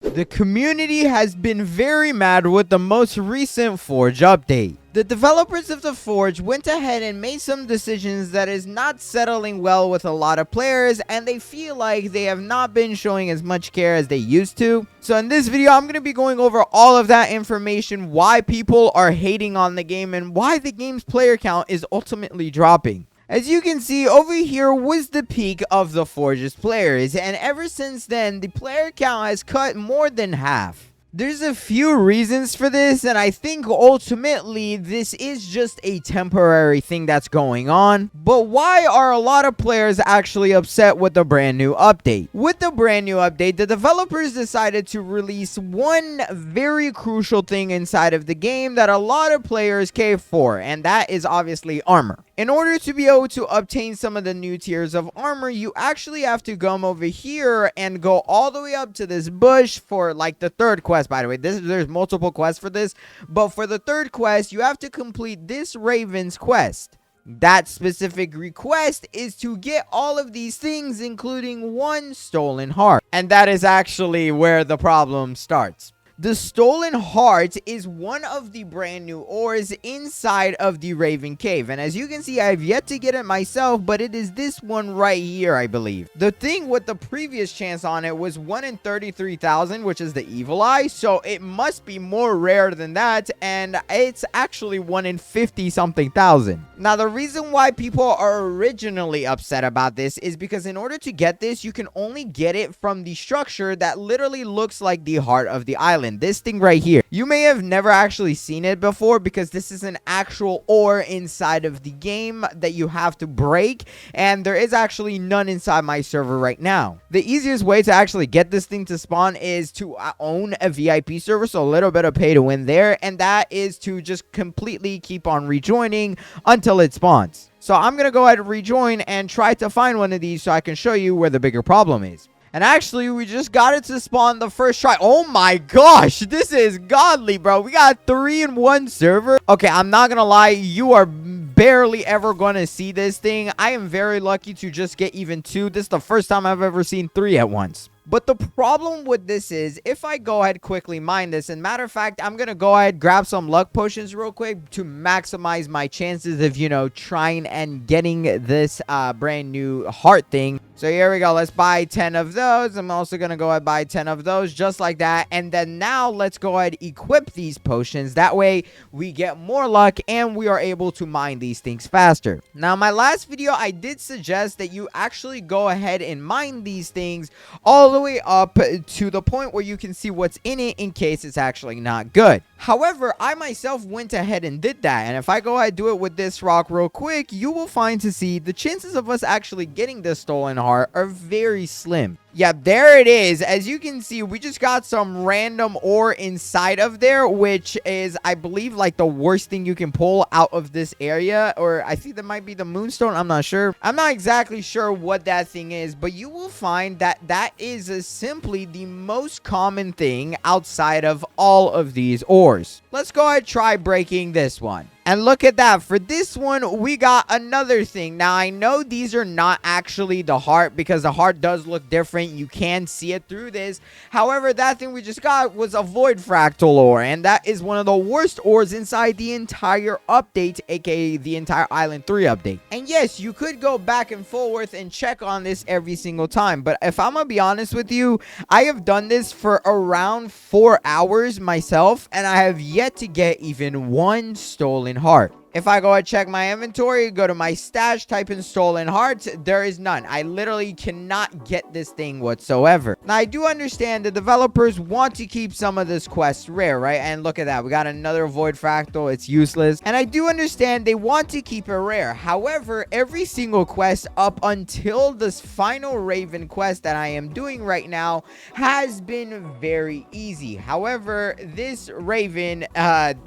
The community has been very mad with the most recent Forge update. The developers of the Forge went ahead and made some decisions that is not settling well with a lot of players, and they feel like they have not been showing as much care as they used to. So in this video, I'm going to be going over all of that information, why people are hating on the game, and why the game's player count is ultimately dropping. As you can see, over here was the peak of the Forge's players, and ever since then, the player count has cut more than half. There's a few reasons for this, and I think ultimately this is just a temporary thing that's going on. But why are a lot of players actually upset with the brand new update? With the brand new update, the developers decided to release one very crucial thing inside of the game that a lot of players cave for, and that is obviously armor. In order to be able to obtain some of the new tiers of armor, you actually have to come over here and go all the way up to this bush for like the third quest. By the way, there's multiple quests for this, but for the third quest, you have to complete this Raven's quest. That specific request is to get all of these things, including one stolen heart. And that is actually where the problem starts. The stolen heart is one of the brand new ores inside of the Raven Cave. And as you can see, I have yet to get it myself, but it is this one right here, I believe. The thing with the previous chance on it was 1 in 33,000, which is the evil eye. So it must be more rare than that. And it's actually 1 in 50 something thousand. Now, the reason why people are originally upset about this is because in order to get this, you can only get it from the structure that literally looks like the heart of the island. This thing right here. You may have never actually seen it before because this is an actual ore inside of the game that you have to break, and there is actually none inside my server right now. The easiest way to actually get this thing to spawn is to own a VIP server, so a little bit of pay to win there, and that is to just completely keep on rejoining until it spawns. So I'm gonna go ahead and rejoin and try to find one of these so I can show you where the bigger problem is. And actually, we just got it to spawn the first try. Oh my gosh, this is godly, bro. We got 3 in 1 server. Okay, I'm not gonna lie. You are barely ever gonna see this thing. I am very lucky to just get even 2. This is the first time I've ever seen 3 at once. But the problem with this is, if I go ahead quickly mine this, and matter of fact, I'm going to go ahead grab some luck potions real quick to maximize my chances of, trying and getting this brand new heart thing. So here we go. Let's buy 10 of those. I'm also going to go ahead and buy 10 of those just like that. And then now let's go ahead equip these potions. That way we get more luck and we are able to mine these things faster. Now, in my last video, I did suggest that you actually go ahead and mine these things all the way up to the point where you can see what's in it in case it's actually not good. However, I myself went ahead and did that, and if I go ahead and do it with this rock real quick, you will find to see the chances of us actually getting this stolen heart are very slim. Yeah, there it is. As you can see, we just got some random ore inside of there, which is, I believe, like the worst thing you can pull out of this area. Or I think that might be the moonstone. I'm not sure. I'm not exactly sure what that thing is, but you will find that that is simply the most common thing outside of all of these ores. Let's go ahead and try breaking this one. And look at that. For this one, we got another thing. Now, I know these are not actually the heart because the heart does look different. You can see it through this. However, that thing we just got was a void fractal ore. And that is one of the worst ores inside the entire update, aka the entire Island 3 update. And yes, you could go back and forth and check on this every single time. But if I'm going to be honest with you, I have done this for around 4 hours myself. And I have yet to get even one stolen heart. If I go and check my inventory, go to my stash, type in stolen hearts, there is none. I literally cannot get this thing whatsoever. Now, I do understand the developers want to keep some of this quest rare, right? And look at that. We got another void fractal. It's useless. And I do understand they want to keep it rare. However, every single quest up until this final Raven quest that I am doing right now has been very easy. However, this Raven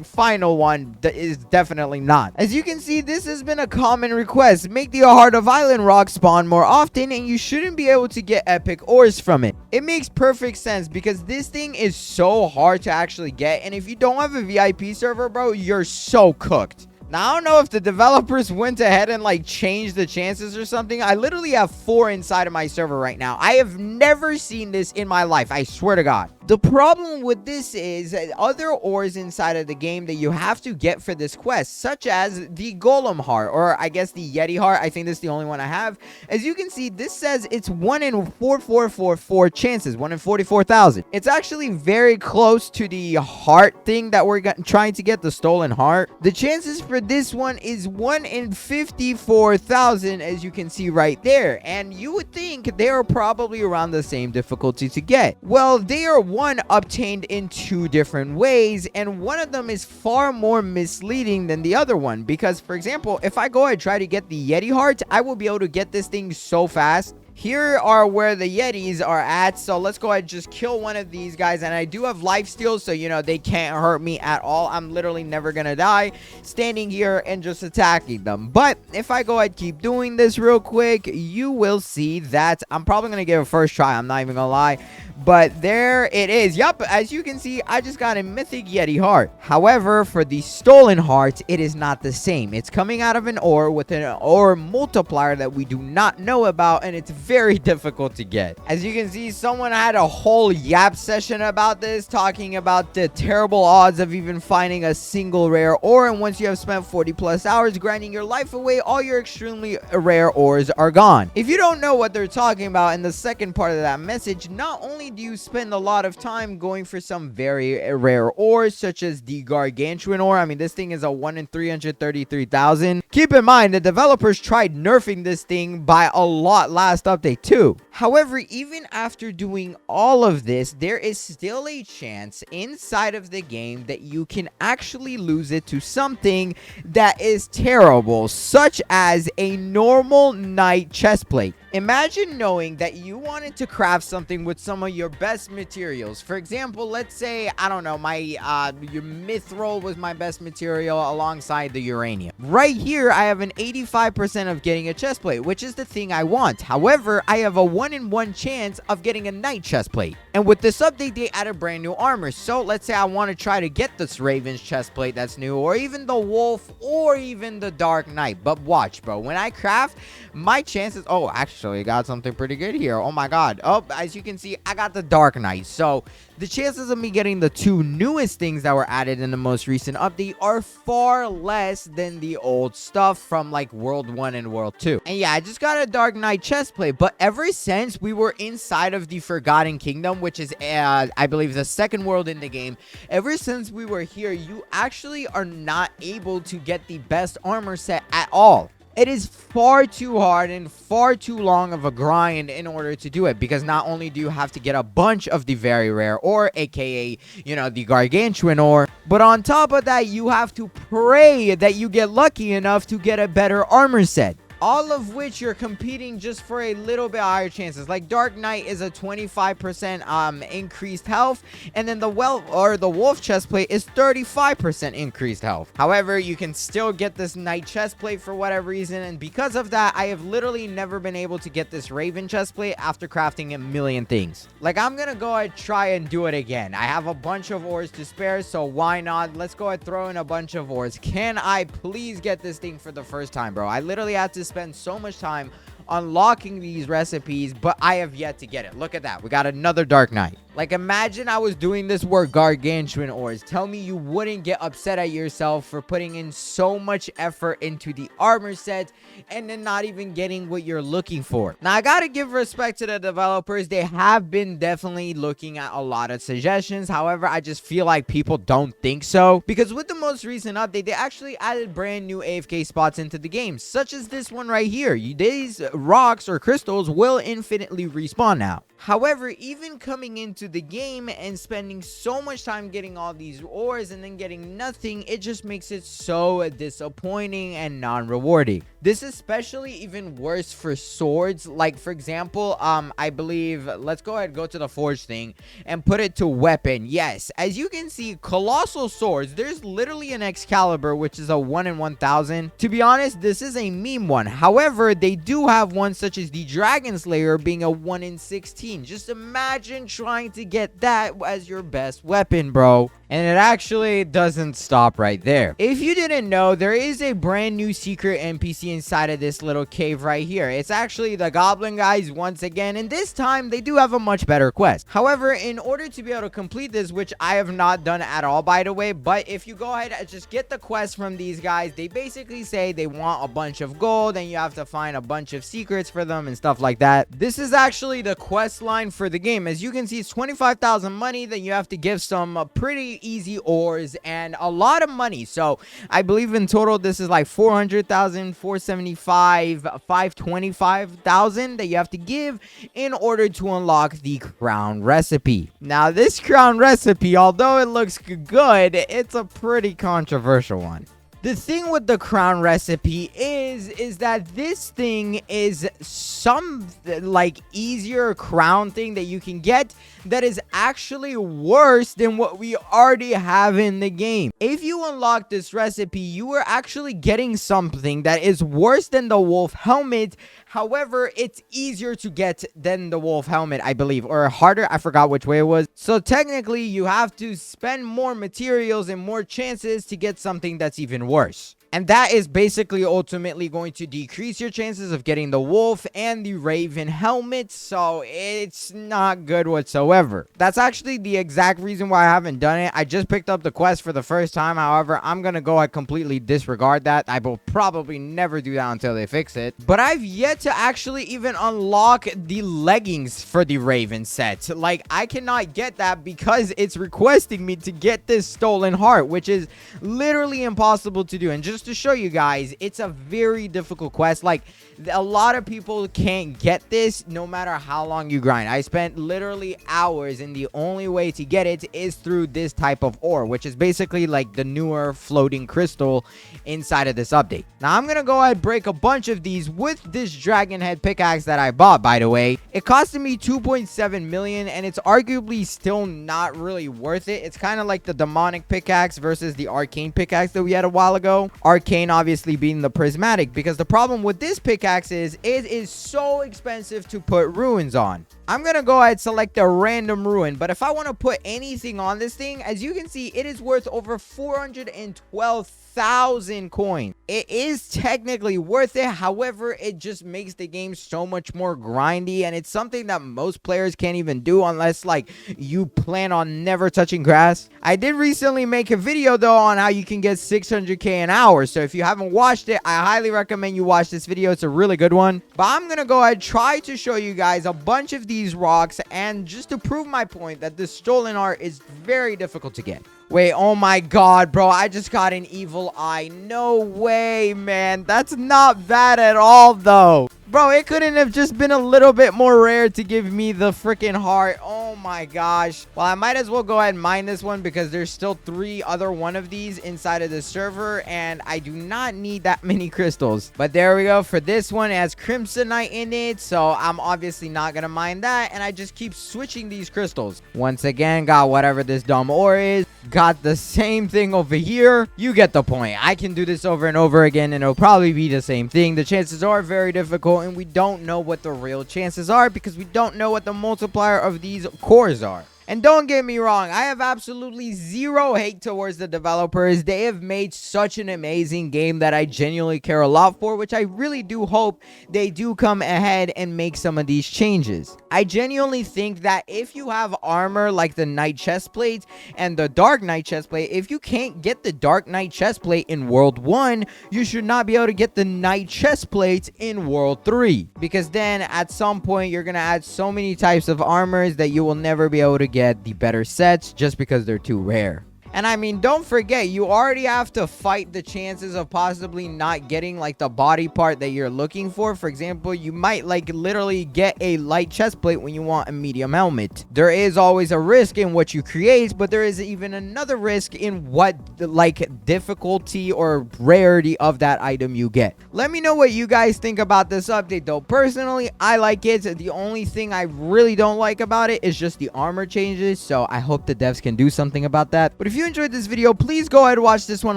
final one is definitely not. As you can see, this has been a common request. Make the Heart of Island rock spawn more often, and you shouldn't be able to get epic ores from it. It makes perfect sense because this thing is so hard to actually get, and if you don't have a VIP server, bro, you're so cooked. Now, I don't know if the developers went ahead and like changed the chances or something. I literally have 4 inside of my server right now. I have never seen this in my life. I swear to God. The problem with this is that other ores inside of the game that you have to get for this quest, such as the Golem heart, or I guess the Yeti heart. I think this is the only one I have. As you can see, this says it's 1 in 4444 chances, 1 in 44,000. It's actually very close to the heart thing that we're trying to get, the stolen heart. The chances for this one is 1 in 54,000, as you can see right there. And you would think they are probably around the same difficulty to get. Well, they are one obtained in 2 different ways, and one of them is far more misleading than the other one, because for example, if I go and try to get the Yeti heart, I will be able to get this thing so fast. Here are where the Yetis are at, so let's go ahead and just kill one of these guys. And I do have life steal, so you know they can't hurt me at all. I'm literally never gonna die standing here and just attacking them. But if I go ahead and keep doing this real quick, you will see that I'm probably gonna give it a first try. I'm not even gonna lie. But there it is. Yup, as you can see, I just got a mythic Yeti heart. However, for the stolen heart, it is not the same. It's coming out of an ore with an ore multiplier that we do not know about, and it's very difficult to get. As you can see, someone had a whole yap session about this, talking about the terrible odds of even finding a single rare ore, and once you have spent 40 plus hours grinding your life away, all your extremely rare ores are gone. If you don't know what they're talking about in the second part of that message, not only do you spend a lot of time going for some very rare ores, such as the gargantuan ore. I mean, this thing is a 1 in 333,000. Keep in mind, the developers tried nerfing this thing by a lot last update too. However, even after doing all of this, there is still a chance inside of the game that you can actually lose it to something that is terrible, such as a normal night chestplate. Imagine knowing that you wanted to craft something with some of your best materials. For example, let's say, I don't know, my your mithril was my best material alongside the uranium. Right here, I have an 85% of getting a chestplate, which is the thing I want. However, I have a 1 in 1 chance of getting a night chestplate. And with this update, they added brand new armor. So let's say I want to try to get this Raven's chestplate that's new, or even the Wolf, or even the Dark Knight. But watch, bro, when I craft, my chances... Oh, actually, got something pretty good here. Oh my god. Oh, as you can see, I got the Dark Knight. So the chances of me getting the 2 newest things that were added in the most recent update are far less than the old stuff from like World 1 and World 2. And yeah, I just got a Dark Knight chestplate, but ever since we were inside of the Forgotten Kingdom, which is I believe the second world in the game, ever since we were here, you actually are not able to get the best armor set at all. It is far too hard and far too long of a grind in order to do it, because not only do you have to get a bunch of the very rare ore, aka, you know, the gargantuan ore, but on top of that, you have to pray that you get lucky enough to get a better armor set. All of which you're competing just for a little bit higher chances. Like Dark Knight is a 25% increased health, and then the Wolf chestplate is 35% increased health. However, you can still get this Knight chestplate for whatever reason, and because of that, I have literally never been able to get this Raven chestplate after crafting a million things. Like, I'm gonna go ahead and try and do it again. I have a bunch of ores to spare, so why not? Let's go ahead and throw in a bunch of ores. Can I please get this thing for the first time, bro? I literally had to spend so much time unlocking these recipes, but I have yet to get it. Look at that. We got another Dark Knight. Like, imagine I was doing this work gargantuan ores. Tell me you wouldn't get upset at yourself for putting in so much effort into the armor set and then not even getting what you're looking for. Now, I gotta give respect to the developers. They have been definitely looking at a lot of suggestions. However, I just feel like people don't think so, because with the most recent update, they actually added brand new AFK spots into the game, such as this one right here. These rocks or crystals will infinitely respawn now. However, even coming into the game and spending so much time getting all these ores and then getting nothing, it just makes it so disappointing and non-rewarding. This is especially even worse for swords. Like, for example, I believe, let's go ahead and go to the forge thing and put it to weapon. Yes, as you can see, colossal swords, there's literally an Excalibur, which is a 1 in 1,000. To be honest, this is a meme one. However, they do have one such as the Dragon Slayer being a 1 in 16. Just imagine trying to get that as your best weapon, bro. And it actually doesn't stop right there. If you didn't know, there is a brand new secret NPC inside of this little cave right here. It's actually the Goblin guys once again, and this time they do have a much better quest. However, in order to be able to complete this, which I have not done at all, by the way, but if you go ahead and just get the quest from these guys, they basically say they want a bunch of gold and you have to find a bunch of secrets for them and stuff like that. This is actually the quest line for the game. As you can see, it's 25,000 money. Then you have to give some pretty easy ores and a lot of money. So I believe in total this is like 400,000, 475, 525,000 that you have to give in order to unlock the crown recipe. Now this crown recipe, although it looks good, it's a pretty controversial one. The thing with the crown recipe is that this thing is some like easier crown thing that you can get that is actually worse than what we already have in the game. If you unlock this recipe, you are actually getting something that is worse than the wolf helmet. However, it's easier to get than the wolf helmet, I believe, or harder. I forgot which way it was. So technically, you have to spend more materials and more chances to get something that's even worse. And that is basically ultimately going to decrease your chances of getting the wolf and the raven helmet. So it's not good whatsoever. That's actually the exact reason why I haven't done it. I just picked up the quest for the first time. However, I'm going to go ahead completely disregard that. I will probably never do that until they fix it. But I've yet to actually even unlock the leggings for the raven set. Like, I cannot get that because it's requesting me to get this stolen heart, which is literally impossible to do. And just to show you guys, it's a very difficult quest. Like, a lot of people can't get this no matter how long you grind. I spent literally hours, and the only way to get it is through this type of ore, which is basically like the newer floating crystal inside of this update. Now I'm gonna go ahead and break a bunch of these with this dragon head pickaxe that I bought, by the way. It costed me 2.7 million, and it's arguably still not really worth it. It's kind of like the demonic pickaxe versus the arcane pickaxe that we had a while ago. Arcane obviously being the prismatic, because the problem with this pickaxe is it is so expensive to put ruins on. I'm gonna go ahead and select a random ruin, but if I want to put anything on this thing, as you can see, it is worth over 412,000 coins. It is technically worth it. However, it just makes the game so much more grindy, and it's something that most players can't even do unless like you plan on never touching grass. I did recently make a video though on how you can get 600k an hour, so if you haven't watched it, I highly recommend you watch this video. It's a really good one. But I'm gonna go ahead and try to show you guys a bunch of these rocks, and just to prove my point that this stolen art is very difficult to get. Wait, oh my god, bro, I just got an evil eye. No way, man. That's not bad at all, though. Bro, it couldn't have just been a little bit more rare to give me the freaking heart. Oh my gosh. Well, I might as well go ahead and mine this one because there's still 3 other one of these inside of the server, and I do not need that many crystals. But there we go. For this one, it has crimsonite in it, so I'm obviously not gonna mine that, and I just keep switching these crystals. Once again, got whatever this dumb ore is. Got the same thing over here. You get the point. I can do this over and over again, and it'll probably be the same thing. The chances are very difficult, and we don't know what the real chances are because we don't know what the multiplier of these cores are. And don't get me wrong, I have absolutely zero hate towards the developers. They have made such an amazing game that I genuinely care a lot for, which I really do hope they do come ahead and make some of these changes. I genuinely think that if you have armor like the Knight chestplate and the Dark Knight chestplate, if you can't get the Dark Knight chestplate in World 1, you should not be able to get the Knight chestplate in World 3. Because then at some point, you're going to add so many types of armors that you will never be able to get the better sets just because they're too rare. And I mean, don't forget, you already have to fight the chances of possibly not getting like the body part that you're looking for. For example, you might like literally get a light chest plate when you want a medium helmet. There is always a risk in what you create, but there is even another risk in what like difficulty or rarity of that item you get. Let me know what you guys think about this update though. Personally, I like it. The only thing I really don't like about it is just the armor changes. So I hope the devs can do something about that. But if you enjoyed this video, please go ahead and watch this one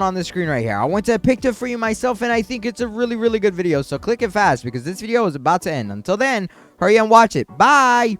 on the screen right here. I went to pick it for you myself, and I think it's a really good video. So click it fast because this video is about to end. Until then, hurry and watch it. Bye.